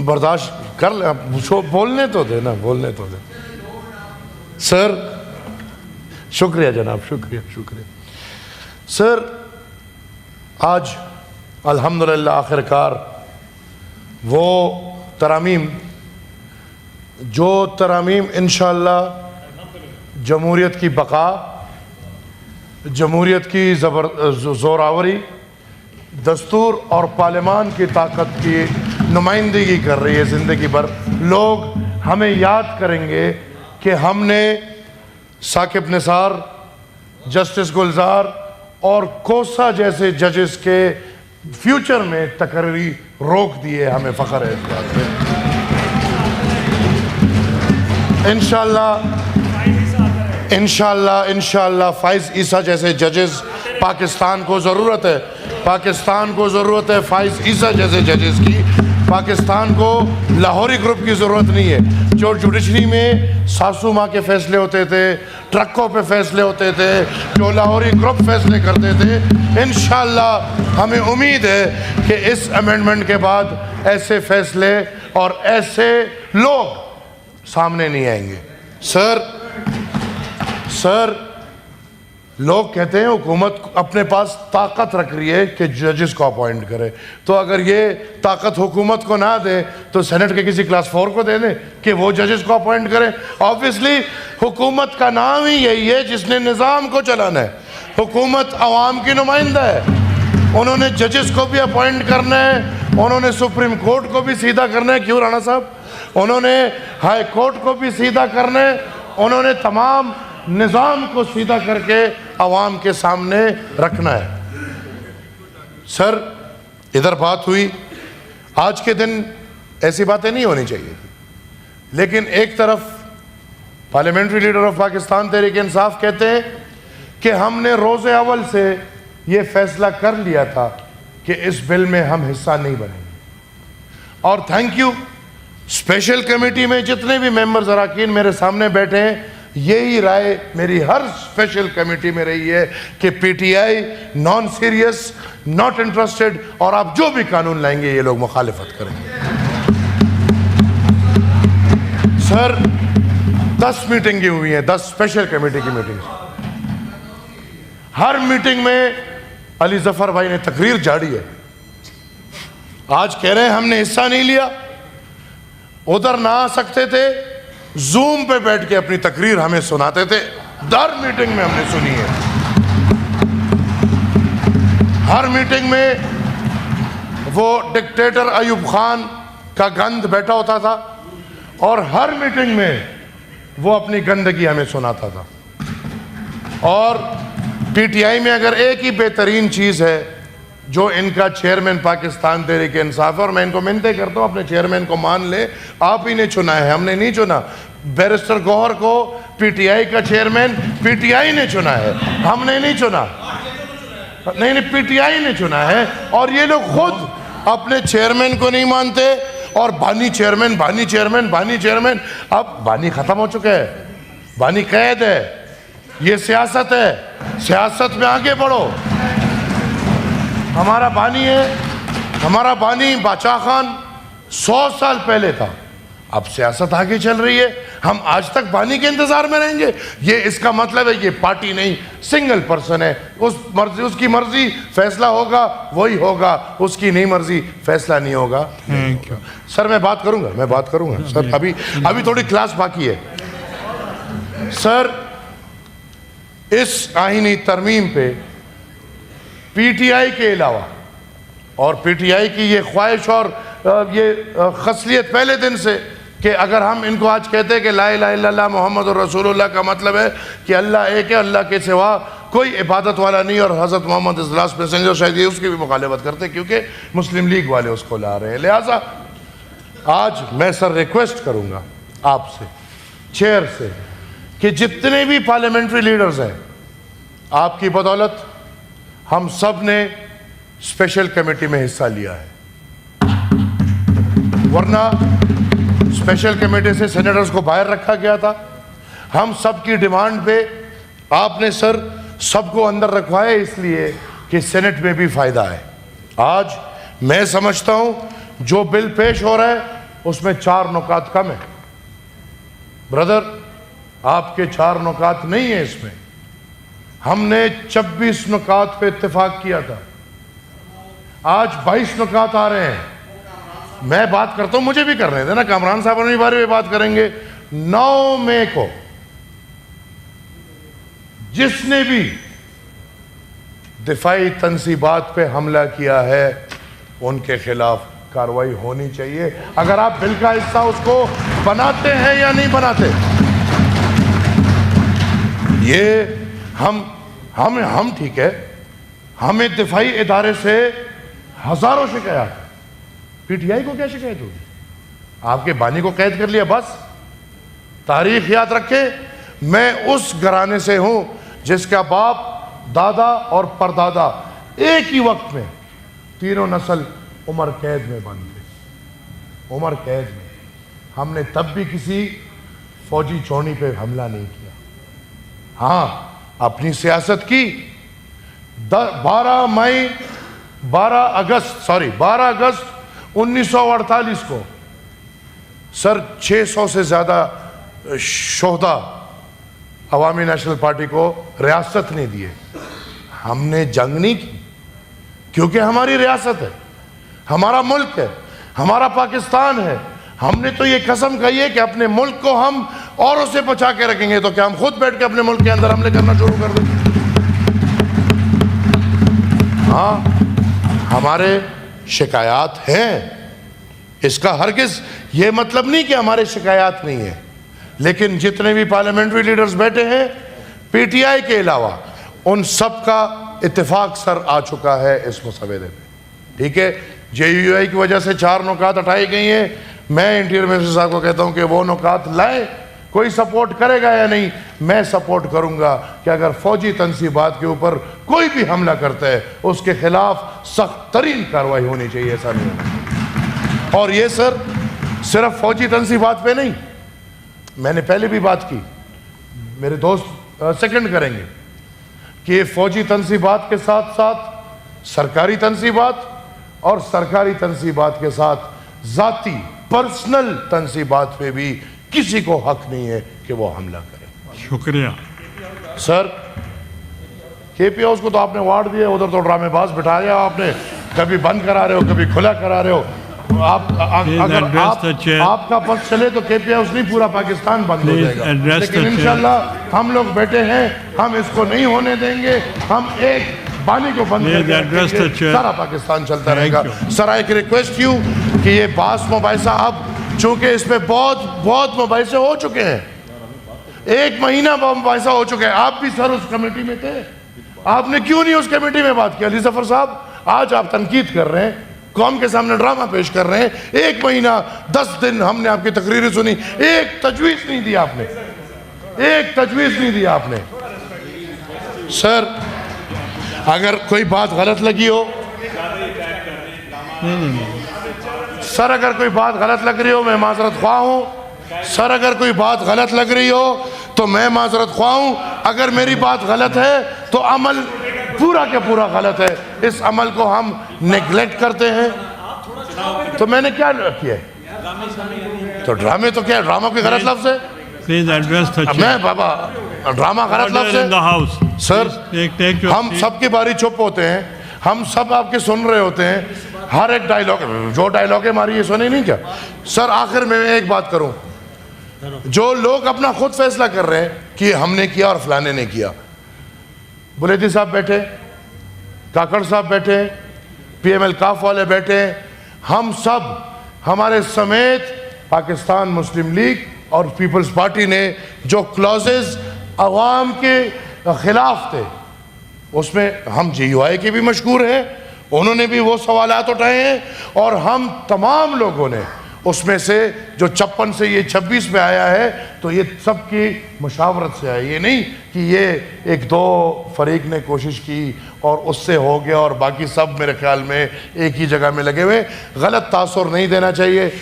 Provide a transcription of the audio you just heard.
برداشت کر لیں, بولنے تو دیں نا, بولنے تو دیں. سر شکریہ جناب, شکریہ شکریہ. سر آج الحمدللہ آخر کار وہ ترامیم جو ترامیم انشاءاللہ جمہوریت کی بقا, جمہوریت کی زوراوری, دستور اور پارلیمان کی طاقت کی نمائندگی کر رہی ہے زندگی بھر. لوگ ہمیں یاد کریں گے کہ ہم نے ثاقب نثار, جسٹس گلزار اور کوسا جیسے ججز کے فیوچر میں تقرری روک دیے. ہمیں فخر ہے اس بات پہ. انشاءاللہ فائز عیسیٰ جیسے ججز پاکستان کو ضرورت ہے. پاکستان کو ضرورت ہے فائز عیسیٰ جیسے ججز کی. پاکستان کو لاہوری گروپ کی ضرورت نہیں ہے. جو جوڈیشری میں ساسو ماں کے فیصلے ہوتے تھے, ٹرکوں پہ فیصلے ہوتے تھے, جو لاہوری گروپ فیصلے کرتے تھے, انشاءاللہ ہمیں امید ہے کہ اس امینڈمنٹ کے بعد ایسے فیصلے اور ایسے لوگ سامنے نہیں آئیں گے. سر لوگ کہتے ہیں حکومت اپنے پاس طاقت رکھ رہی ہے کہ ججز کو اپوائنٹ کرے, تو اگر یہ طاقت حکومت کو نہ دے تو سینٹ کے کسی کلاس 4 کو دے دیں کہ وہ ججز کو اپوائنٹ کرے. آبویسلی حکومت کا نام ہی یہی ہے جس نے نظام کو چلانا ہے. حکومت عوام کی نمائندہ ہے. انہوں نے ججز کو بھی اپوائنٹ کرنا ہے, انہوں نے سپریم کورٹ کو بھی سیدھا کرنا ہے. کیوں رانا صاحب؟ انہوں نے ہائی کورٹ کو بھی سیدھا کرنا ہے. انہوں نے تمام نظام کو سیدھا کر کے عوام کے سامنے رکھنا ہے. سر ادھر بات ہوئی, آج کے دن ایسی باتیں نہیں ہونی چاہیے, لیکن ایک طرف parliamentary leader of Pakistan Tehreek Insaf کہتے ہیں کہ ہم نے روز اول سے یہ فیصلہ کر لیا تھا کہ اس بل میں ہم حصہ نہیں بنیں گے. اور تھینک یو, اسپیشل کمیٹی میں جتنے بھی ممبرز اراکین میرے سامنے بیٹھے ہیں, یہی رائے میری ہر اسپیشل کمیٹی میں رہی ہے کہ P T I non serious, not interested, اور آپ جو بھی قانون لائیں گے یہ لوگ مخالفت کریں گے. سر 10 میٹنگیں ہوئی ہیں, 10 اسپیشل کمیٹی کی میٹنگ. ہر میٹنگ میں علی ظفر بھائی نے تقریر جاری ہے. آج کہہ رہے ہیں ہم نے حصہ نہیں لیا, ادھر نہ آ سکتے تھے, زوم پہ بیٹھ کے اپنی تقریر ہمیں سناتے تھے. ہر میٹنگ میں ہم نے سنی ہے. ہر میٹنگ میں وہ ڈکٹیٹر ایوب خان کا گند بیٹھا ہوتا تھا, اور ہر میٹنگ میں وہ اپنی گندگی ہمیں سناتا تھا. اور پی ٹی آئی میں اگر ایک ہی بہترین چیز ہے جو ان کا چیئرمین پاکستان تحریک انصاف ہے, اور میں ان کو منتیں کرتا ہوں اپنے چیئرمین کو مان لے, آپ ہی نے چنا ہے, ہم نے نہیں چنا. بیرسٹر گوہر کو پی ٹی آئی کا چیئرمین پی ٹی آئی نے چنا ہے, ہم نے نہیں چنا. نہیں, پی ٹی آئی نے چنا ہے. اور یہ لوگ خود اپنے چیئرمین کو نہیں مانتے, اور بانی چیئرمین بانی چیئرمین بانی چیئرمین. اب بانی ختم ہو چکا ہے, بانی قید ہے. یہ سیاست ہے, سیاست میں آگے بڑھو. ہمارا بانی ہے, ہمارا بانی باچا خان 100 سال پہلے تھا. اب سیاست آگے چل رہی ہے, ہم آج تک بانی کے انتظار میں رہیں گے؟ یہ اس کا مطلب ہے یہ پارٹی نہیں, سنگل پرسن ہے. اس کی مرضی فیصلہ ہوگا وہی ہوگا, اس کی نہیں مرضی فیصلہ نہیں ہوگا. سر میں بات کروں گا سر, ابھی تھوڑی کلاس باقی ہے. سر اس آئینی ترمیم پہ پی ٹی آئی کے علاوہ, اور پی ٹی آئی کی یہ خواہش اور یہ خصلیت پہلے دن سے کہ اگر ہم ان کو آج کہتے ہیں کہ لا الہ الا اللہ محمد رسول اللہ کا مطلب ہے کہ اللہ ایک ہے, اللہ کے سوا کوئی عبادت والا نہیں, اور حضرت محمد از لاسٹ پیسنجر, شاید یہ اس کی بھی مخالفت کرتے کیونکہ مسلم لیگ والے اس کو لا رہے ہیں. لہٰذا آج میں سر ریکویسٹ کروں گا آپ سے, چیئر سے, کہ جتنے بھی پارلیمنٹری لیڈرز ہیں, آپ کی بدولت ہم سب نے اسپیشل کمیٹی میں حصہ لیا ہے. ورنہ اسپیشل کمیٹی سے سینیٹرز کو باہر رکھا گیا تھا. ہم سب کی ڈیمانڈ پہ آپ نے سر سب کو اندر رکھوایا اس لیے کہ سینٹ میں بھی فائدہ ہے. آج میں سمجھتا ہوں جو بل پیش ہو رہا ہے اس میں 4 نکات کم ہیں. برادر آپ کے 4 نکات نہیں ہیں اس میں. ہم نے 26 نکات پہ اتفاق کیا تھا, آج 22 نکات آ رہے ہیں. میں بات کرتا ہوں, مجھے بھی کرنے دیں نا, کامران صاحب اپنی بارے میں بات کریں گے. 9 مئی کو جس نے بھی دفاعی تنصیبات پہ حملہ کیا ہے ان کے خلاف کارروائی ہونی چاہیے, اگر آپ بل کا حصہ اس کو بناتے ہیں یا نہیں بناتے. یہ ہم ٹھیک ہے, ہمیں دفاعی ادارے سے ہزاروں شکایات. پی ٹی آئی کو کیا شکایت ہوگی؟ آپ کے بانی کو قید کر لیا بس. تاریخ یاد رکھے, میں اس گھرانے سے ہوں جس کا باپ, دادا اور پردادا ایک ہی وقت میں تینوں نسل عمر قید میں بند تھے. عمر قید میں. ہم نے تب بھی کسی فوجی چونی پہ حملہ نہیں کیا. ہاں اپنی سیاست کی. 12 اگست 1948 کو سر 600 سے زیادہ شہداء عوامی نیشنل پارٹی کو ریاست نہیں دیے. ہم نے جنگ نہیں کی کیونکہ ہماری ریاست ہے, ہمارا ملک ہے, ہمارا پاکستان ہے. ہم نے تو یہ قسم کہی ہے کہ اپنے ملک کو ہم اوروں سے بچا کے رکھیں گے. تو کیا ہم خود بیٹھ کے اپنے ملک کے اندر حملے کرنا شروع کر دیں؟ ہاں ہمارے شکایات ہیں, اس کا ہرگز یہ مطلب نہیں کہ ہمارے شکایات نہیں ہیں. لیکن جتنے بھی پارلیمنٹری لیڈرز بیٹھے ہیں پی ٹی آئی کے علاوہ, ان سب کا اتفاق سر آ چکا ہے اس مسودے پہ. ٹھیک ہے, جے یو آئی کی وجہ سے 4 نکات ہٹائی گئی ہیں. میں انٹیریئر منسٹر صاحب کو کہتا ہوں کہ وہ نکات لائیں. کوئی سپورٹ کرے گا یا نہیں, میں سپورٹ کروں گا کہ اگر فوجی تنصیبات کے اوپر کوئی بھی حملہ کرتا ہے اس کے خلاف سخت ترین کارروائی ہونی چاہیے. ایسا نہیں ہونا. اور یہ سر صرف فوجی تنصیبات پہ نہیں, میں نے پہلے بھی بات کی, میرے دوست سیکنڈ کریں گے کہ یہ فوجی تنصیبات کے ساتھ ساتھ سرکاری تنصیبات اور سرکاری تنصیبات کے ساتھ ذاتی پرسنل تنصیبات پہ بھی کسی کو حق نہیں ہے کہ وہ حملہ کرے. شکریہ سر. کے پی ہاؤس کو تو آپ نے وارڈ دیا, ادھر تو ڈرامے باز بٹھایا آپ نے, کبھی بند کرا رہے ہو کبھی کھلا کرا رہے ہو. اگر آپ کا بس چلے تو کے پی ہاؤس نہیں پورا پاکستان بند ہو جائے گا. لیکن انشاءاللہ ہم لوگ بیٹھے ہیں, ہم اس کو نہیں ہونے دیں گے. ہم ایک بانی کو بند کر کے سارا پاکستان چلتا رہے گا. سر آئی ریکویسٹ یو کہ یہ باس مباحثہ, اب چونکہ اس پہ بہت مباحثے ہو چکے ہیں, 1 مہینہ مباحثہ ہو چکے ہیں. آپ بھی سر اس کمیٹی میں تھے, آپ نے کیوں نہیں اس کمیٹی میں بات کیا؟ علی ظفر صاحب آج آپ تنقید کر رہے ہیں, قوم کے سامنے ڈرامہ پیش کر رہے ہیں. 1 مہینہ 10 دن ہم نے آپ کی تقریریں سنی, ایک تجویز نہیں دی آپ نے, ایک تجویز نہیں دی آپ نے. سر اگر کوئی بات غلط لگی ہو, سر اگر کوئی بات غلط لگ رہی ہو میں معذرت خواہ ہوں. سر اگر کوئی بات غلط لگ رہی ہو تو میں معذرت خواہ ہوں. اگر میری بات غلط ہے تو عمل پورا کے پورا غلط ہے. اس عمل کو ہم نیگلیکٹ کرتے ہیں. تو میں نے کیا کیا ہے؟ تو ڈرامے تو کیا, ڈرامہ کوئی غلط لفظ ہے؟ Please address the chair. میں بابا ڈرامہ غلط لفظ Order in the ہے house. سر. Take your ہم seat. سب کی باری چپ ہوتے ہیں, ہم سب آپ کے سن رہے ہوتے ہیں. ہر ایک ڈائیلاگ, جو ڈائیلاگ ہے ہماری یہ سنے نہیں کیا؟ سر آخر میں ایک بات کروں, جو لوگ اپنا خود فیصلہ کر رہے ہیں کہ ہم نے کیا اور فلانے نے کیا, بلیدی صاحب بیٹھے, کاکڑ صاحب بیٹھے, پی ایم ایل کاف والے بیٹھے, ہم سب ہمارے سمیت پاکستان مسلم لیگ اور پیپلز پارٹی نے جو کلوزز عوام کے خلاف تھے اس میں ہم جے یو آئی کے بھی مشکور ہیں, انہوں نے بھی وہ سوالات اٹھائے ہیں. اور ہم تمام لوگوں نے اس میں سے جو 56 سے یہ 26 پہ آیا ہے تو یہ سب کی مشاورت سے آیا. یہ نہیں کہ یہ 1-2 فریق نے کوشش کی اور اس سے ہو گیا اور باقی سب میرے خیال میں ایک ہی جگہ میں لگے ہوئے. غلط تاثر نہیں دینا چاہیے.